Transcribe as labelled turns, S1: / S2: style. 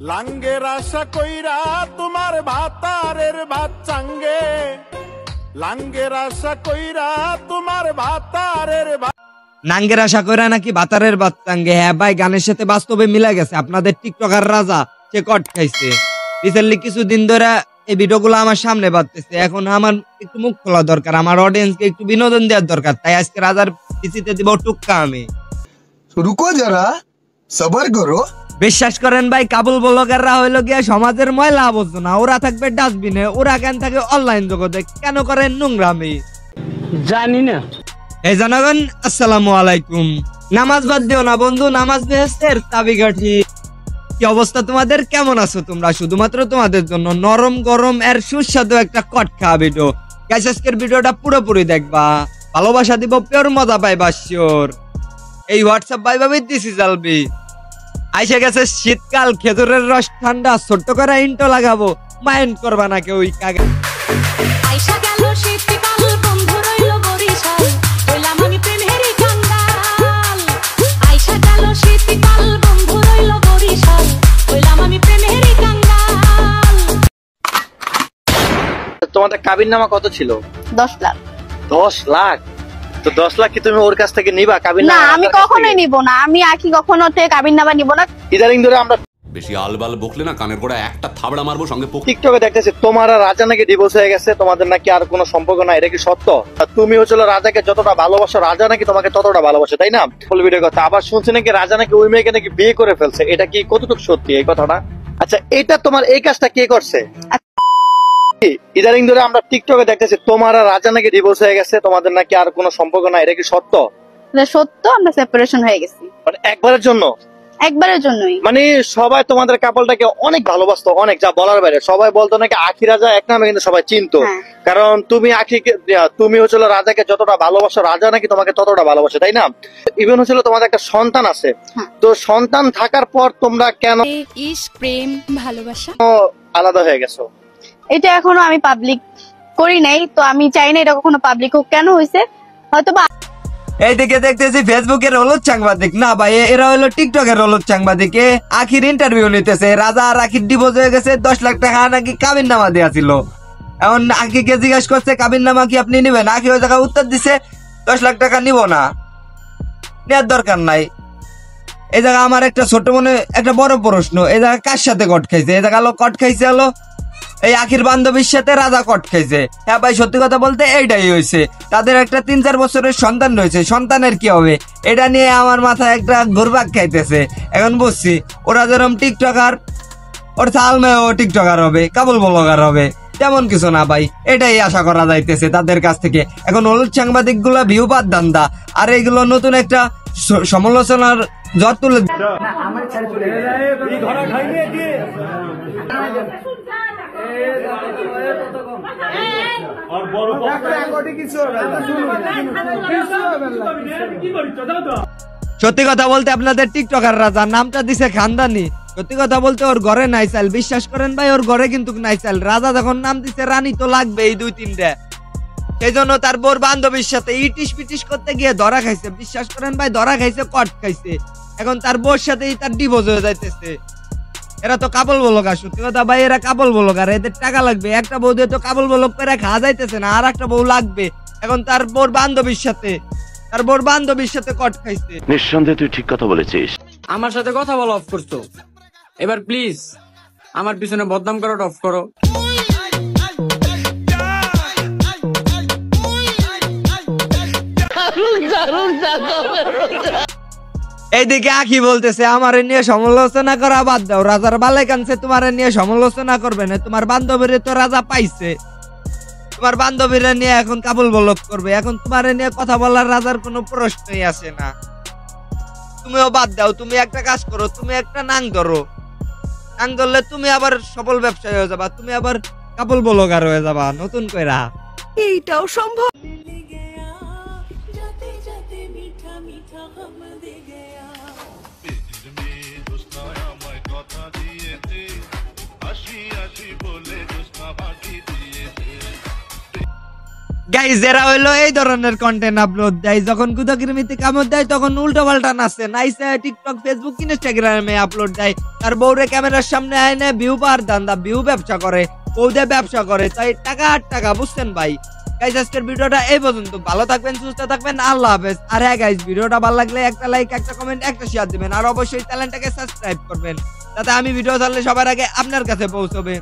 S1: লাঙ্গের আশা কইরা তোমার ভাতারের ভাত চাঙ্গে, লাঙ্গের আশা কইরা তোমার ভাতারের ভাত।
S2: নাঙ্গের আশা কইরা নাকি ভাতারের ভাত চাঙ্গে। হ্যাঁ ভাই, গানের সাথে বাস্তবে মিলে গেছে। আপনাদের টিকটকার রাজা সে কট খাইছে। রিসেন্টলি কিছুদিন ধরে এই ভিডিওগুলো আমার সামনে বাজতেছে। এখন আমার একটু মুখ খোলা দরকার, আমার অডিয়েন্সকে একটু বিনোদন দেওয়ার দরকার। তাই আজকে রাজার পিসিতে দিব টুক্কা আমি।
S3: রুকো যারা, সবার করো।
S2: বিশ্বাস করেন ভাই, কাবুল ব্লগাররা হইলো গিয়া সমাজের ময়লা আবর্জনা। ওরা থাকবে ডাস্টবিনে, ওরা কেন থাকে অনলাইন জগতে, কেন করেন নোংরামি
S4: জানি না।
S2: এই জনগণ আসসালামু আলাইকুম। নামাজ বাদ দিও না বন্ধু, নামাজ বেহেশতের চাবিকাঠি। কি অবস্থা তোমাদের, কেমন আছো তোমরা? শুধুমাত্র তোমাদের জন্য নরম গরম এর সুস্বাদু একটা কটকা ভিডিও। গাইস আজকের ভিডিওটা পুরোপুরি দেখবা, ভালোবাসা দিব, পিওর মজা পাইবা শিওর। এই হোয়াটসঅ্যাপ ভাই ভাবি দিস ইজ আলবি। আইসা গেছে শীতকাল, খেজুরের রস ঠান্ডা, ছোট্ট করে ইন্টো লাগাবো, মাইন্ড করবা না কেউ।
S5: আইসা গেল শীতকাল, বন্ধু রইল বরিশাল, হইলাম আমি প্রেমেরই কাঙ্গাল। আইসা গেল শীতকাল, বন্ধু রইল বরিশাল, হইলাম আমি প্রেমেরই কাঙ্গাল।
S6: তোমাদের কাবিননামা কত ছিল?
S7: 10 লাখ।
S6: 10 লাখ? তো 10 লাখ কি তুমি ওর কাছ থেকে নিবা কাবিননামা?
S7: না, আমি কখনোই নিব না। আমি আখি কখনো কাবিননামা নিব না।
S6: ইদারিং ধরে আমরা
S8: বেশি আলবাল বকলে না কানের গোড়া একটা থাবড়া মারবো সঙ্গে।
S6: টিকটকে দেখতেছি তোমার আর রাজা নাকি ডিভোর্স হয়ে গেছে, তোমাদের নাকি আর কোনো সম্পর্ক নাই, এটা কি সত্য? আর তুমি হচ্ছিল রাজাকে যতটা ভালোবাসো, রাজা নাকি তোমাকে ততটা ভালোবাসে, তাই না? ফুল ভিডিও কথা। আবার শুনছি নাকি রাজা নাকি ওই মেয়েকে নাকি বিয়ে করে ফেলছে, এটা কি কতটুকু সত্যি এই কথাটা? আচ্ছা, এটা তোমার এই কাজটা কে করছে? ইদারিং ধরে আমরা টিকটকে দেখতেছি তোমার আর রাজা নাকি ডিভোর্স হয়ে গেছে, তোমাদের নাকি আর কোনো সম্পর্ক নাই, এটা কি সত্য?
S7: এটা সত্য, আমরা সেপারেশন হয়ে গেছি।
S6: মানে একবারের জন্য?
S7: একবারের জন্যই।
S6: মানে সবাই তোমাদের কাপলটাকে অনেক ভালোবাসতো, অনেক, যা বলার বাইরে। সবাই বলতো নাকি আখি রাজা এক নামে কিন্তু সবাই চিনতো। কারণ তুমি আখিকে, তুমি হচ্ছিল রাজাকে যতটা ভালোবাসো, রাজা নাকি তোমাকে ততটা ভালোবাসে, তাই না? ইভেন হচ্ছিল তোমাদের একটা সন্তান আছে। তো সন্তান থাকার পর তোমরা কেন
S5: ইশক, প্রেম, ভালোবাসা
S6: আলাদা হয়ে গেছো?
S7: এটা এখনো আমি পাবলিক করি নাই, তো আমি চাই না এটা কখনো পাবলিক হোক। কেন হয়েছে হয়তো বা।
S2: এইদিকে দেখতেছি ফেসবুকের হলুদ সাংবাদিক, না ভাই এরা হলো টিকটকের হলুদ সাংবাদিক। আখির ইন্টারভিউ নিতেছে। রাজা আর আখির ডিভোর্স হয়ে গেছে, 10 লাখ টাকা নাকি কাবিন নামা দেওয়া ছিল। এখন আখিকে জিজ্ঞাসা করছে কাবিন নামা কি আপনি নিবেন? আখি ওই জায়গায় উত্তর দিছে 10 লাখ টাকা নিব না, নেওয়ার দরকার নাই। এই জায়গা আমার একটা ছোট মনে একটা বড় প্রশ্ন, এই জায়গা কার সাথে কট খাইছে? এই জায়গা কট খাইছে হলো এই আখির বান্ধবীর সাথে রাজা কট খাইছে। হ্যাঁ ভাই, সত্যি কথা বলতে এইটাই হয়েছে। তাদের একটা 3-4 বছরের সন্তান রয়েছে, সন্তানের কি হবে এটা নিয়ে আমার মাথায় একটা ঘুরপাক খাইতেছে। এখন বুঝছি ওরা যেরকম টিকটকার, ওর সালমেও টিকটকার হবে, কাবুল ব্লগার হবে, তেমন কিছু না ভাই। এটাই আশা করা যাইতেছে তাদের কাছ থেকে। এখন হলুদ সাংবাদিক গুলা ভিউ পাত ধান্দা, আর এইগুলো নতুন একটা সমালোচনার জ্বর তুলে। সত্যি কথা বলতে আপনাদের টিকটকার রাজা নামটা দিছে খানদানি। সত্যি কথা বলতে ওর ঘরে নাই চাল, বিশ্বাস করেন ভাই, ওর ঘরে কিন্তু নাই চাল। রাজা যখন নাম দিছে রানী তো লাগবে এই 2-3টা। সেই জন্য তার বোর বান্ধবীর সাথে ইটিস পিটিস করতে গিয়ে ধরা খাইছে। বিশ্বাস করেন ভাই, ধরা খাইছে, কট খাইছে। এখন তার বোর সাথেই তার ডিভোর্স হয়ে যাইতেছে। এরা তো কাবল ব্লগার, সত্যি কথা ভাই, এরা কাবল ব্লগার। এদের টাকা লাগবে, একটা বউ দিয়ে তো কাবল ব্লগ করে খাওয়া যাইতেছে না, আর একটা বউ লাগবে। এখন তার বোর বান্ধবীর সাথে কট খাইছে।
S9: নিঃসন্দেহে তুই ঠিক কথা বলেছিস।
S4: আমার সাথে কথা বলা অফ করছো, এবার প্লিজ আমার পিছনে বদনাম করাটা অফ করো।
S2: এইদিকে আখি বলতেছে আমার নিয়ে সমালোচনা করা বাদ দাও, রাজার বালে কানছে তোমার নিয়ে সমালোচনা করবে না। তোমার বান্ধবীরে তো রাজা পাইছে, তোমার বান্ধবীরা নিয়ে এখন কাবুল ব্লগ করবে। এখন তোমার নিয়ে কথা বলার রাজার কোনো প্রশ্নই আসে না। তুমিও বাদ দাও, তুমি একটা কাজ করো, তুমি একটা নাং ধরো। নাং ধরলে তুমি আবার সফল ব্যবসায়ী হয়ে যাবা, তুমি আবার কাবুল ব্লগার হয়ে যাবা নতুন কইরা।
S5: এইটাও সম্ভব।
S2: গাইজ এরা হইলো এই ধরনের কন্টেন্ট আপলোড দেয়, যখন কুদকিরমিতে কামড় দেয় তখন উল্টো পাল্টা নাচে, নাইসে টিকটক ফেসবুক ইনস্টাগ্রামে আপলোড দেয়, তার বউরে ক্যামেরার সামনে আইনে ভিউ পাওয়ার ধান্দা, ভিউ ব্যবসা করে, বউদে ব্যবসা করে, তাই টাকা আর টাকা, বুঝছেন ভাই। গাইজ আজকের ভিডিওটা এই পর্যন্ত, ভালো থাকবেন, সুস্থ থাকবেন, আল্লাহ হাফেজ। আর হ্যাঁ গাইজ, ভিডিওটা ভালো লাগলে একটা লাইক, একটা কমেন্ট, একটা শেয়ার দিবেন, আর অবশ্যই চ্যানেলটাকে সাবস্ক্রাইব করবেন, যাতে আমি ভিডিও ছাড়লে সবার আগে আপনার কাছে পৌঁছবে।